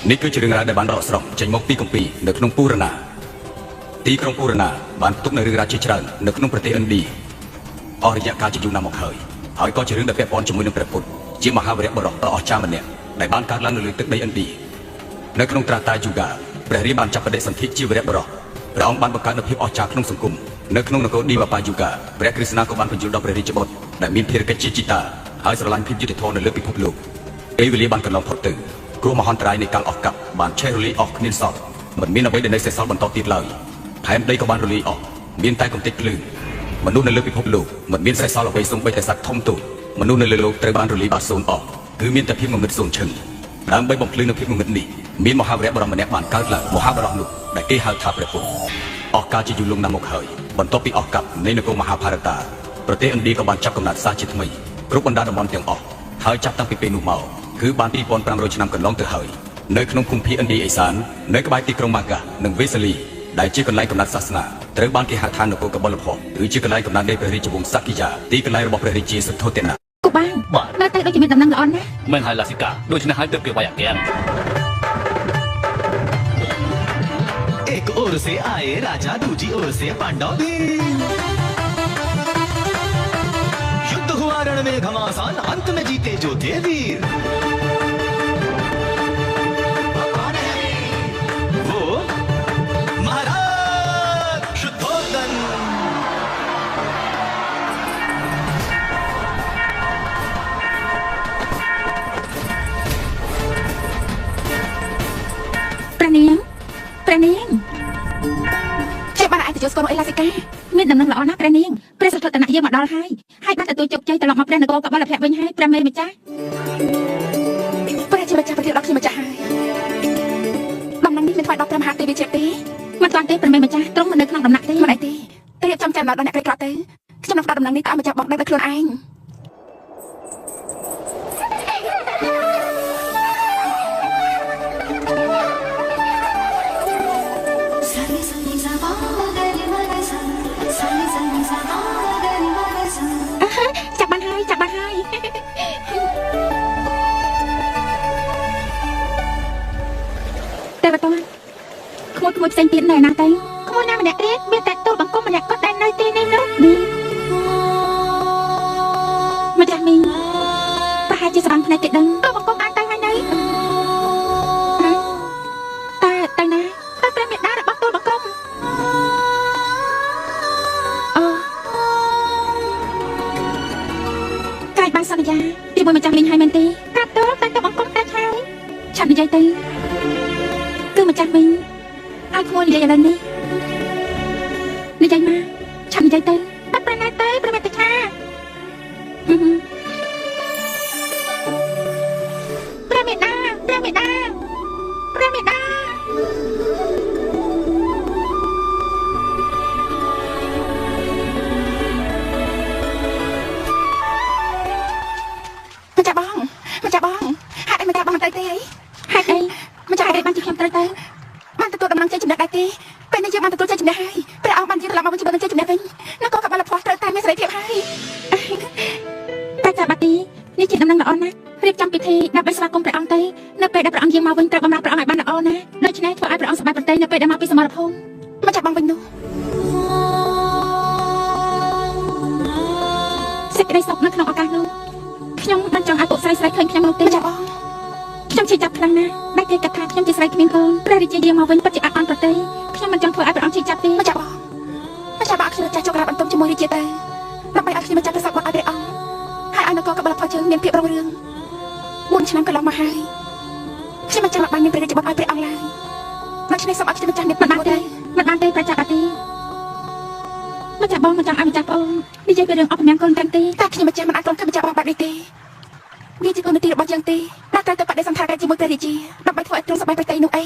នេះគឺជារឿងរ៉ាវដែលបានដកស្រង់ចេញមកពីគម្ពីរនៅក្នុងពូរណាទីក្រុងពូរណាបានផ្ទុកនៅរឿងរ៉ាវជាច្រើននៅក្នុងប្រទេសឥណ្ឌាអស់រយៈកាលជាយូរណាស់មកហើយក៏ជារឿងដែលពាក់ព័ន្ធជាមួយនឹងព្រះពុទ្ធជាមហាវីរៈបុរសដ៏អស្ចារ្យម្នាក់ដែលបានកើតឡើងនៅលើទឹកដីឥណ្ឌានៅក្នុងត្រាតាយូហ្គាព្រះរាមបានចាប់បដិសន្ធិជាវីរៈបុរសព្រះអង្គបានបង្កើតនូវភាពអស្ចារ្យក្នុងសង្គមនៅក្នុងនគរឌីវបាយូហ្គាព្រះក្រឹស្នាក៏បានបញ្ជូនដល់ព្រះរាជបុត្រដែលមានភារកិច្ចជាជីតាហើយស្រឡាញ់ភាពយុត្តិធម៌នៅលើពិភពលោកពេលវេលាបានកន្លងផុតទៅគ្រោះមហន្តរាយនៃកាលអស់កັບបានឆេះរលាយអស់គ្មានសល់មិនមានអ្វីដែលនៅសេសសល់បន្តទៀតឡើយផែនដីក៏បានរលាយអស់មានតែកម្ទេចភ្លើងមនុស្សនៅលើពិភពលោកមិនមានសេសសល់អ្វីសូម្បីតែសត្វធំតូចមនុស្សនៅលើលោកត្រូវបានរលាយបាត់សូន្យអស់គឺមានតែភាពងងឹតសូន្យឈឹងដើម្បីបំភ្លឺនៅភាពងងឹតនេះមានមហាវីរៈបុរសម្នាក់បានកើតឡើងមហាបុរសនោះដែលគេហៅថាព្រះពុទ្ធអស់កាលជាយូរលង់ណាស់មកហើយបន្ទាប់ពីអស់កັບនៃនគរមហាभारतប្រទេសឥណ្ឌាក៏បានចាប់កំណើតសាសជាថ្មីគ្រប់បណ្ដាតំបន់ទាំងអស់ហើយចាប់តាំងពីពេលនោះមកគឺបាន2500ឆ្នាំកន្លងទៅហើយនៅក្នុងភូមិភាគឥណ្ឌាឦសាននៅក្បែរទីក្រុងម៉ាកានិងវេសាលីដែលជាកន្លែងកំណើតសាសនាត្រូវបានគេហៅថានគរកបលភពគឺជាកន្លែងកំណើតនៃព្រះរាជវង្សសក្កិយាទីកន្លែងរបស់ព្រះរាជាសិទ្ធត្ថណាគូបាននៅតែដូចជាមានដំណឹងល្អណាស់មិនហើយឡាស៊ីកាដូច្នេះហើយទើបគេវាយអាគាំងएक ओर से आए राजा दूजी ओर से पांडव भी युद्ध हुआ रण में घमासान अंत में जीते जो थे वीर वो महाराज शुद्धोधनព្រះនាងជាបានអាចទទួលស្គាល់អីឡាស៊ីកាមានដំណឹងល្អណាស់ព្រះនាងព្រះសិទ្ធត្ថនៈយើងមកដល់ហើយបានទទួលជោគជ័យត្រឡប់មកព្រះនគរកបលភៈវិញហើយព្រះមេម្ចាស់ព្រះជាម្ចាស់ប្រទានដល់ខ្ញុំម្ចាស់ហើយដំណឹងនេះមានថ្វាយដល់ព្រះមហាទេវីជាទេមិនទាន់ទេព្រះមេម្ចាស់ទ្រង់មិននៅក្នុងដំណាក់ទេមិនអីទេតែរៀបចំចាំដល់អ្នកក្រីក្រទៅខ្ញុំនឹងផ្ដល់ដំណឹងនេះទៅឲ្យម្ចាស់បងដឹងដោយខ្លួនឯងចាប់បានហើយតែបើតើក្មួយផ្សេងទៀតនៅណាទៅក្មួយណាម្នាក់ទៀតមានតែទូលបង្គំម្នាក់គាត់ដែលនៅទីនេះនោះម្ចាស់មីងប្រហែលជាស្រាំភ្នែកគេដឹងទូលបង្គំបានទៅហើយនៅតែណាទៅព្រះមេដារបស់ទូលបង្គំកាយបានសន្យាជាមួយម្ចាស់មីងហើយមែនទេប្រាប់ទូលតែទូលបង្គំដាច់ហើយឆាប់និយាយទៅគឺម្ចាស់មីងឲ្យក្មួយនិយាយឥឡូវនេះនិយាយមកឆាប់និយាយទៅបាត់ប្រណែទៅប្រមេតឆាព្រះមេដាម្ចាស់បងហេតុអីម្ចាស់បងទៅទេហេតុអីម្ចាស់អីបានជាខ្ញុំត្រូវទៅបានទទួលដំណឹងជ័យជំនះដែរទេពេលនេះយើងបានទទួលជ័យជំនះហើយព្រះអង្គបានជាត្រឡប់មកវិញជាជ័យជំនះវិញនគរកបលភពត្រូវតែមានសេរីភាពហើយតែចាបាទីនេះជាដំណឹងល្អណាស់រៀបចំពិធីដើម្បីស្វាគមន៍ព្រះអង្គទៅនៅពេលដែលព្រះអង្គយាងមកវិញត្រូវបម្រើព្រះអង្គឲ្យបានល្អណាស់ដូច្នេះធ្វើឲ្យព្រះអង្គសប្បាយប្រតិនៅពេលដែលមកពីសមរភូមិម្ចាស់បងវិញនោះសេចក្តីសុខនៅក្នុងឱកាសនោះខ្ញុំមិនចង់ឲ្យពួកស្រីឃើញខ្ញុំនោះទេចាបងខ្ញុំជឿចាប់ខ្លាំងណាស់ដែលគេគិតថាខ្ញុំជាស្រីគ្មានកូនព្រះរាជាយាងមកវិញពិតជាអត់អន់ប្រតិខ្ញុំមិនចង់ធ្វើឲ្យព្រះអង្គជឿចាប់ទេម្ចាស់បងខ្ញុំចាស់ជោគរាបន្ទុំជាមួយរាជាទៅដើម្បីឲ្យខ្ញុំម្ចាស់ប្រសពមកឲ្យព្រះអង្គហើយឲ្យនគរកបលភពយើងមានភាពរុងរឿង4ឆ្នាំកន្លងមកហើយខ្ញុំមិនចង់បានមានព្រះរាជបុត្រឲ្យព្រះអង្គឡើយដូច្នេះសូមឲ្យខ្ញុំម្ចាស់នេះមិនបានទេប្រជាបាទីម្ចាស់បងមិនចង់ឲ្យម្ចាស់ប្អូននិយាយពីរឿងអបមានកូនទាំងទីតែខ្ញុំម្ចាស់មិនអាចទ្រាំធ្វើម្ចាស់បងបែបនេះទេវាជាគុណនីតិរបស់យើងទេតែត្រូវទៅបដិសណ្ឋារជាមួយព្រះរាជាដើម្បីធ្វើឲ្យទ្រង់សប្បាយប្រតិនោះអី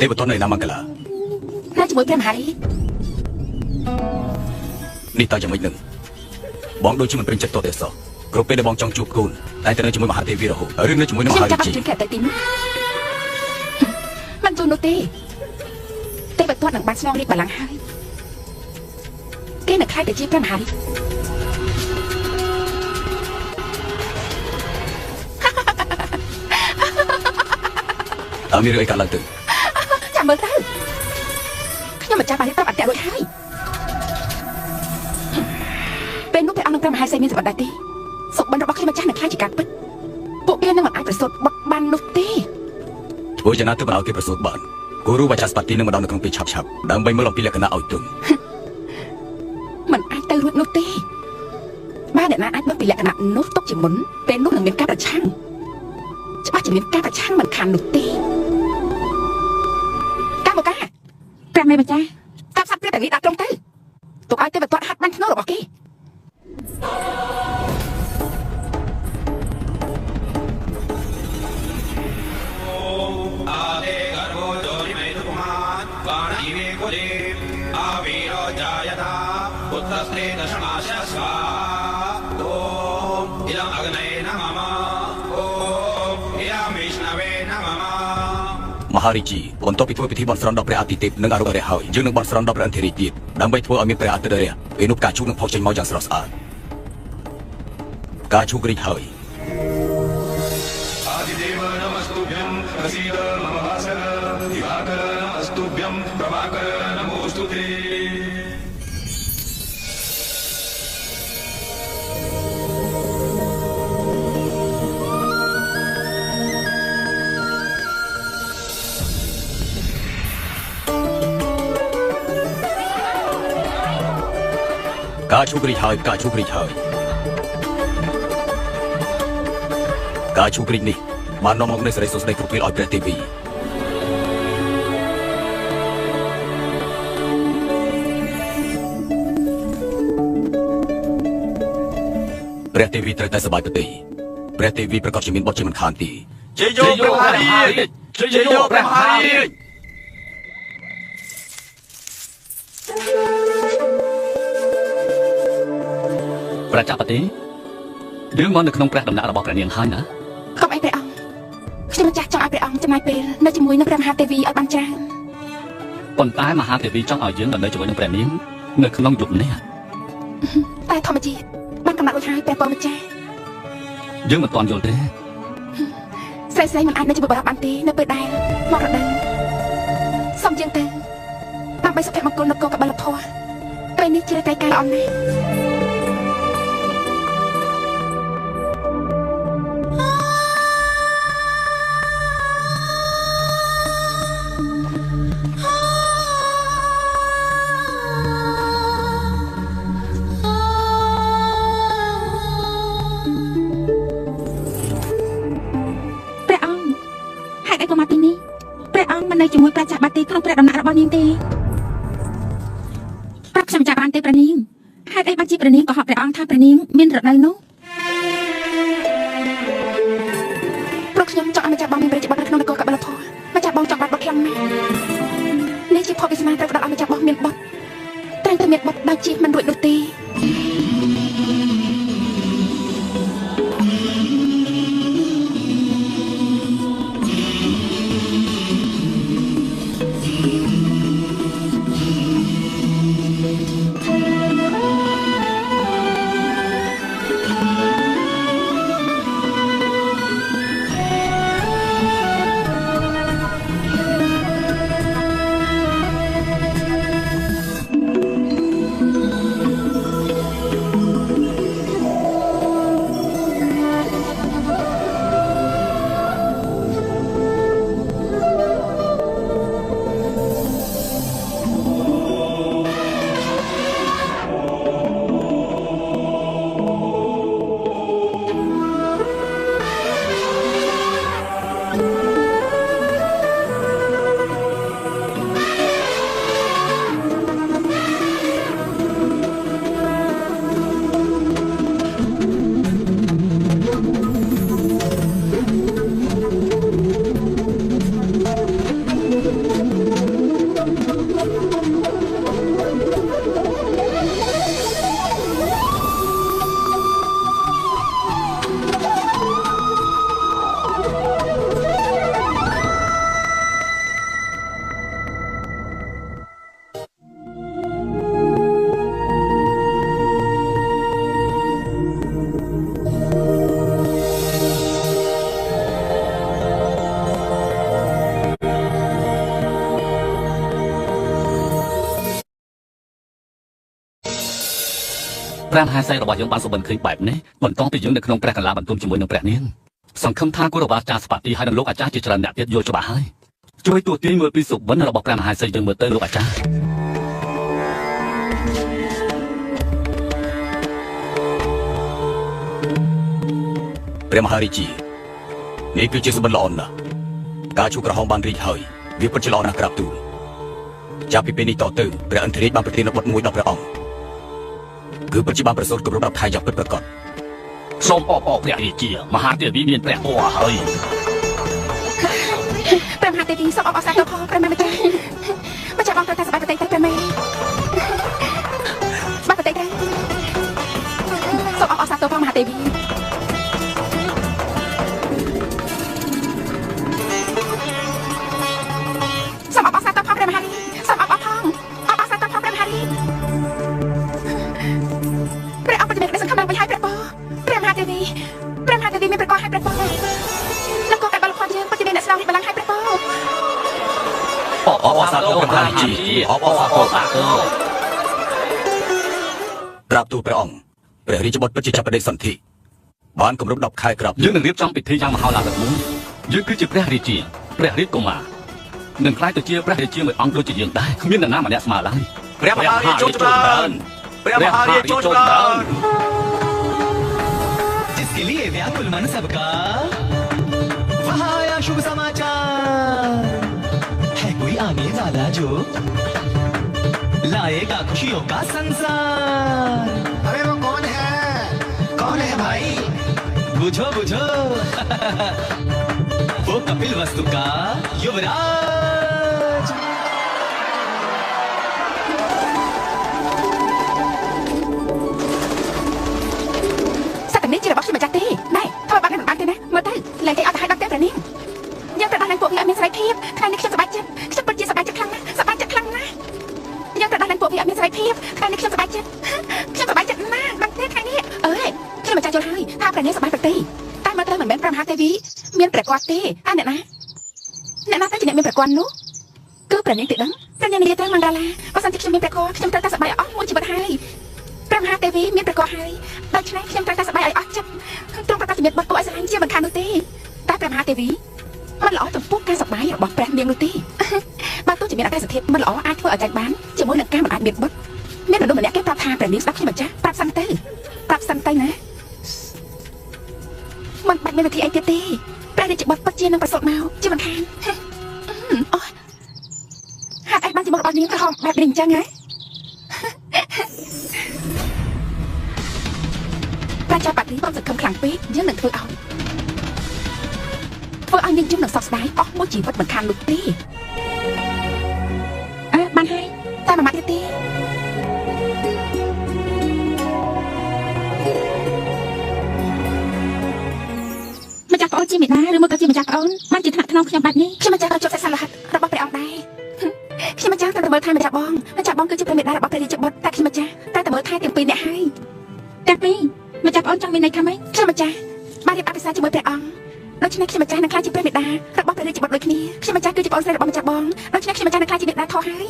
ទេវតននៅណាមង្គលា នៅជាមួយព្រះមហារី នេះតើយ៉ាងម៉េចនឹងបងដូចជាមិនពេញចិត្តតទេសោះគ្រប់ពេលដែលបងចង់ជួបកូនតែទៅនៅជាមួយមហាទេវីរហូតឬនៅជាមួយនឹងមហារាជ ខ្ញុំចាប់ជួយគេទៅទីនោះមិនចូលនោះទេទេវទត្តនឹងបានស្នងរាជបល្ល័ង្កហើយគេនៅខ្លាចតែជាព្រះមហារី អើមានរឿងអីកើតឡើងទៅ ចាំមើលទៅខ្ញុំមិនចាំបានប្រាប់អន្តៈរួចហើយពេលនោះព្រះអង្គនឹងព្រះមហាក្សត្រមានសម្បត្តិដែរទេសុបិនរបស់ខ្ញុំម្ចាស់នឹងខ្លាចជាការពិតពួកគេនឹងមិនអាចប្រសូតបុតបាននោះទេ ធ្វើយ៉ាងណាទៅមិនឲ្យគេប្រសូតបានគូរូវាចាស្បាទីនឹងមកដល់នៅក្នុងពេលឆាប់ៗដើម្បីមើលអំពីលក្ខណៈឲ្យទន់ មិនអាចទៅរួចនោះទេបានអ្នកណាអាចមើលពីលក្ខណៈនោះទុកជាមុនពេលនោះនឹងមានការប្រឆាំងច្បាស់ជាមានការប្រឆាំងមិនខាននោះទេកាមកកាព្រះមេម្ចាស់តាមសត្វព្រះតាវីដាក់ត្រង់ទៅទុកឲ្យទេវទត្តហាត់បានធ្នូរបស់គេ មហារាជបន្ទាប់ពីធ្វើពិធីបន់ស្រន់ដល់ព្រះអាទិទេពនិងអរុណរះហើយយើងនឹងបន់ស្រន់ដល់ព្រះអន្តិរាជទៀតដើម្បីធ្វើឲ្យមានព្រះអាទិរះពេលនោះផ្កាឈូកនឹងផុសចេញមកយ៉ាងស្រស់ស្អាតផ្កាឈូករីកហើយ ការឈូករីកហើយការឈូករីកហើយការឈូករីកនេះបាននាំមកនូវសេរីសុខស្ដីគ្រប់ពេលឲ្យព្រះទេវីព្រះទេវីត្រូវតែសប្បាយប្រទៃព្រះទេវីប្រកាសជាមានបុត្រជាមិនខានទេ ជ័យយោព្រះមហារាជជ័យយោព្រះមហារាជ ប្រចាប់ប្រទេសយើងមកនៅក្នុងព្រះដំណាក់របស់ព្រះនាងហើយណា កុំអីព្រះអង្គខ្ញុំម្ចាស់ចង់ឲ្យព្រះអង្គចំណាយពេលនៅជាមួយនឹងព្រះមហាទេវីឲ្យបានច្រើន ប៉ុន្តែមហាទេវីចង់ឲ្យយើងនៅជាមួយនឹងព្រះនាងនៅក្នុងយប់នេះ តែធម្មជាតិបានកំណត់រួចហើយព្រះពរម្ចាស់ យើងមិនទាន់យល់ទេ ស្រីមិនអាចនៅជាមួយបរិបបានទេនៅពេលដែលមករដូវសុំយើងទៅដើម្បីសុភមង្គលនគរកបិលធម៌ពេលនេះជ្រើសតែកាយល្អណាស់ នៅជាមួយព្រះចាស់បាទីក្នុងព្រះដំណាក់របស់នាងទេប្រាប់ខ្ញុំចាប់បានទេព្រះនាងហេតុអីបានជាព្រះនាងក៏ហត់ព្រះអង្គថាព្រះនាងមានរដូវនោះព្រោះខ្ញុំចង់ឲ្យម្ចាស់បងមានព្រះជាបុត្រនៅក្នុងនគរកបិលធម៌ម្ចាស់បងចង់បានបុត្រខ្លាំងណាស់នេះជាភពវិស្មាត្រូវផ្ដល់ឲ្យម្ចាស់បងមានបុត្រត្រូវតែមានបុត្រដោយជិះមិនរួចនោះទេ ព ព្រះមហាក្សត្ររបស់យើងបានសុបិនឃើញបែបនេះបន្ទាប់ពីយើងនៅក្នុងព្រះកន្លាបន្ទុំជាមួយនឹងព្រះនាងសង្ឃឹមថាគូរបស់អាចារ្យស្បាទីហើយនឹងលោកអាចារ្យជាច្រើនអ្នកទៀតយល់ច្បាស់ហើយជួយទួទាញមើលពីសុបិនរបស់ព្រះមហាក្សត្រយើងមើលទៅលោកអាចារ្យ ព្រះមហារាជានេះគឺជាសុបិនល្អណាស់ការជួបក្រហមបានរីកហើយវាពិតជាល្អណាស់ក្រាបទូលចាប់ពីពេលនេះតទៅព្រះឥន្ទ្រាជបានប្រទាននូវបុត្រមួយដល់ព្រះអង្គគឺពិតជាបានប្រសូតគម្រប់10ខែយ៉ាងពិតប្រាកដសូមអបអរព្រះរាជាមហាទេវីមានព្រះពរហើយ ព្រះមហាទេវីសូមអបអរសាទរផងព្រះម្ចាស់ម្ចាស់បងត្រូវតែសប្បាយប្រតិទៅព្រះមេសប្បាយប្រតិទៅសូមអបអរសាទរផងមហាទេវីសូមអបអរសាទរផងព្រះមហារាជសូមអបអរផងអបអរសាទរផងព្រះមហារាជព្រះអង្គប្រតិបត្តិសង្ឃឹមឡើងវិញហើយព្រះពរព្រះមហាទេវីមានព្រះកោហើយព្រះពរលោកក៏កាត់បលខនយើងពិតជាមានអ្នកស្នងបលាំងហើយព្រះពរ អបអរសាទរព្រះរាជាអបអរសាទរក្រាបទូលព្រះអង្គព្រះរាជបុត្រពិតជាចាប់បដិសន្ធិបានគម្រប់10ខែក្រាប យើងនឹងរៀបចំពិធីយ៉ាងមហោឡារិកមួយយើងគឺជាព្រះរាជាព្រះរាជកុមារនឹងក្លាយទៅជាព្រះរាជាមួយអង្គដូចជាយើងដែរគ្មាននរណាម្នាក់ស្មើឡើយ ព្រះមហារាជចូលចម្រើនព្រះមហារាជចូលចម្រើន जिसके लिए व्याकुल मन सबका वहाँ आया शुभ समाचार है कोई आने वाला जो लाएगा खुशियों का संसार अरे वो कौन है भाई बुझो बुझो वो कपिल वस्तु का युवराजនេះជារបស់ខ្ញុំម្ចាស់ទេណែធ្វើបាត់នឹងបានទេណាមើលទៅលែងគេអត់ទៅឲ្យដល់ទេព្រះនាងយើងទៅដល់នឹងពួកវាអត់មានសេរីភាពថ្ងៃនេះខ្ញុំសប្បាយចិត្តខ្ញុំពិតជាសប្បាយចិត្តខ្លាំងណាស់សប្បាយចិត្តខ្លាំងណាស់យើងទៅដល់នឹងពួកវាអត់មានសេរីភាពថ្ងៃនេះខ្ញុំសប្បាយចិត្តណាស់បានទេថ្ងៃនេះអើយខ្ញុំម្ចាស់យល់ហើយថាព្រះនាងសប្បាយប្រតិតែមើលទៅមិនមែនព្រះមហាទេវីមានព្រះគាត់ទេតែអ្នកណាទៅជាអ្នកមានព្រះគាត់នោះគឺព្រះនាងទេដឹងព្រះនាងនិយាយទៅមណ្ឌលាបើសិនជាខ្ញុំមានព្រះគាត់ខ្ញុំត្រូវតែសប្បាយអស់មួយជីវិតហើយព្រះមហាទេវីមានព្រះគាត់ហើយដូច្នេះខ្ញុំត្រូវតែសប្បាយឲ្យអស់ចិត្តទ្រង់ប្រកាសជំនឿបត់គួរឲ្យស្រឡាញ់ជាមិនខាននោះទេតែព្រះមហាទេវីមិនល្អចំពោះការសប្បាយរបស់ព្រះនាងនោះទេបើទោះជាមានអតីតសធាតុមិនល្អអាចធ្វើឲ្យចាញ់បានជាមួយនឹងការមិនអាចមានបុត្រមានមនុស្សម្នាក់គេប្រាប់ថាព្រះនាងស្ដាប់ខ្ញុំម្ចាស់ប្រាប់សិនទៅណាមិនបាច់មានវិធីអីទៀតទេព្រះរាជបុត្រពិតជានឹងប្រសូតមកជាមិនខានអូហាត់អីបានជាមករបស់នាងក្រហមបែបនេះអញ្ចឹងហ៎តែចាប់បាត់នេះបងសង្ឃឹមខ្លាំងពេកយើងនឹងធ្វើឲ្យនាងយំនឹងសោកស្ដាយអស់មួយជីវិតមិនខាននោះទេបានហើយតែមួយម៉ាត់ទៀតទេម្ចាស់ប្អូនជាមេដាឬមកក៏ជាម្ចាស់ប្អូនបានជាថ្នាក់ថ្នមខ្ញុំបែបនេះខ្ញុំម្ចាស់ក៏ជាប់សាសរហិតរបស់ព្រះអង្គដែរខ្ញុំម្ចាស់តែមើលថែម្ចាស់បងគឺជាព្រះមេដារបស់ព្រះរាជបុត្រតែខ្ញុំម្ចាស់តែមើលថែទាំងពីរអ្នកហើយទាំងពីរម្ចាស់ប្អូនចង់មានន័យថាម៉េចខ្ញុំម្ចាស់បានរៀបអភិសេកជាមួយព្រះអង្គដូច្នេះខ្ញុំម្ចាស់នឹងក្លាយជាព្រះមេដារបស់ព្រះរាជបុត្រដូចគ្នាខ្ញុំម្ចាស់គឺជាប្អូនស្រីរបស់ម្ចាស់បងដូច្នេះខ្ញុំម្ចាស់នឹងក្លាយជាមេដាធោះហើយ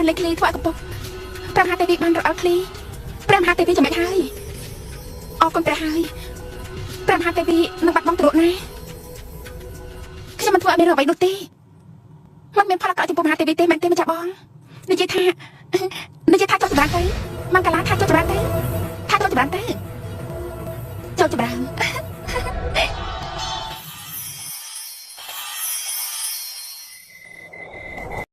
លេខលីធ្វើឲ្យកំពុកព្រះមហាទេវីបានរត់អត់ឃ្លីព្រះមហាទេវីចំណេញហើយអរគុណព្រះហើយព្រះមហាទេវីនឹងបាត់បង់ទ្រព្យណាខ្ញុំមិនធ្វើឲ្យមានអ្វីនោះទេមិនមានផលអាក្រក់ចំពោះមហាទេវីទេមែនទេម្ចាស់បងនិយាយថាចុះចម្រើនទៅមកកាលាថាចុះចម្រើនទៅចូលចម្រើន